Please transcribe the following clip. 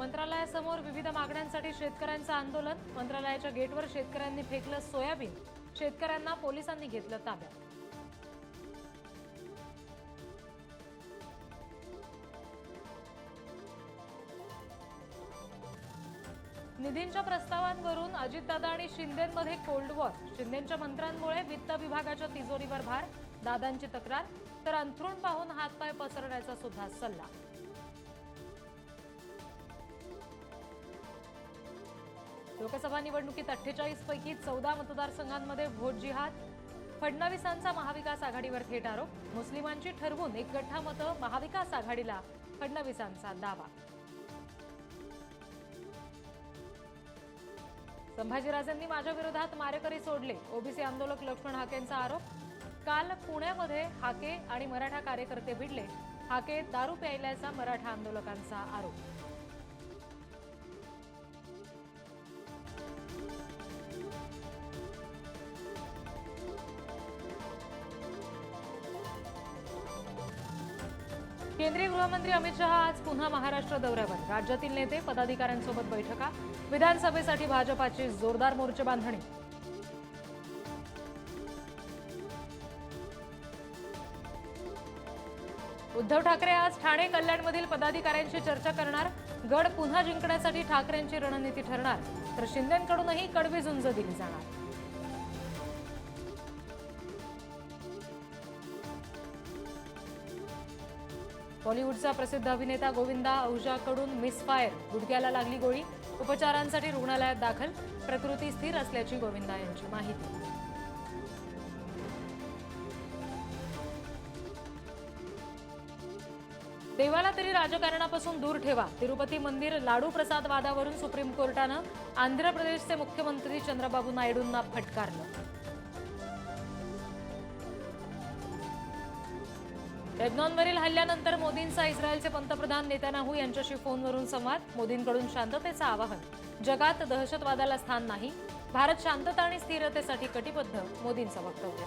मंत्रालयासमोर विविध मागण्यांसाठी शेतकऱ्यांचं आंदोलन। मंत्रालयाच्या गेटवर शेतकऱ्यांनी फेकलं सोयाबीन। शेतकऱ्यांना पोलिसांनी घेतलं ताब्यात। निधींच्या प्रस्तावांवरून अजितदादा आणि शिंदेंमध्ये कोल्ड वॉर। शिंदेंच्या मंत्र्यांमुळे वित्त विभागाच्या तिजोरीवर भार। दादांची तक्रार तर अंथरूण पाहून हातपाय पसरण्याचा सुद्धा सल्ला। लोकसभा निवडणुकीत 48 पैकी 14 मतदारसंघांमध्ये व्होट जिहाद। फडणवीसांचा महाविकास आघाडीवर थेट आरोप। मुस्लिमांची ठरवून एक गठ्ठा मतं महाविकास आघाडीला, फडणवीसांचा दावा। संभाजीराजेंनी माझ्या विरोधात मारेकरी सोडले। ओबीसी आंदोलक लक्ष्मण हाकेंचा आरोप। काल पुण्यामध्ये हाके आणि मराठा कार्यकर्ते भिडले। हाके दारू प्यायल्याचा मराठा आंदोलकांचा आरोप। केंद्रीय गृहमंत्री अमित शहा आज पुन्हा महाराष्ट्र दौऱ्यावर। राज्यातील नेते पदाधिकाऱ्यांसोबत बैठका। विधानसभेसाठी भाजपाची जोरदार मोर्चे बांधणी। उद्धव ठाकरे आज ठाणे कल्याणमधील पदाधिकाऱ्यांशी चर्चा करणार। गड पुन्हा जिंकण्यासाठी ठाकरेंची रणनीती ठरणार, तर शिंदेंकडूनही कडवी झुंज दिली जाणार। बॉलिवूडचा प्रसिद्ध अभिनेता गोविंदा अहुजाकडून मिसफायर। गुडघ्याला लागली गोळी। उपचारांसाठी रुग्णालयात दाखल। प्रकृती स्थिर असल्याची गोविंदा यांची माहिती। देवाला तरी राजकारणापासून दूर ठेवा। तिरुपती मंदिर लाडू प्रसाद वादावरून सुप्रीम कोर्टानं आंध्र प्रदेशचे मुख्यमंत्री चंद्रबाबू नायडूंना फटकारलं। लेबनॉनवरील हल्ल्यानंतर मोदींचा इस्रायलचे पंतप्रधान नेतान्याहू यांच्याशी फोनवरून संवाद। मोदींकडून शांततेचं आवाहन। जगात दहशतवादाला स्थान नाही। भारत शांतता आणि स्थिरतेसाठी कटिबद्ध, मोदींचं वक्तव्य।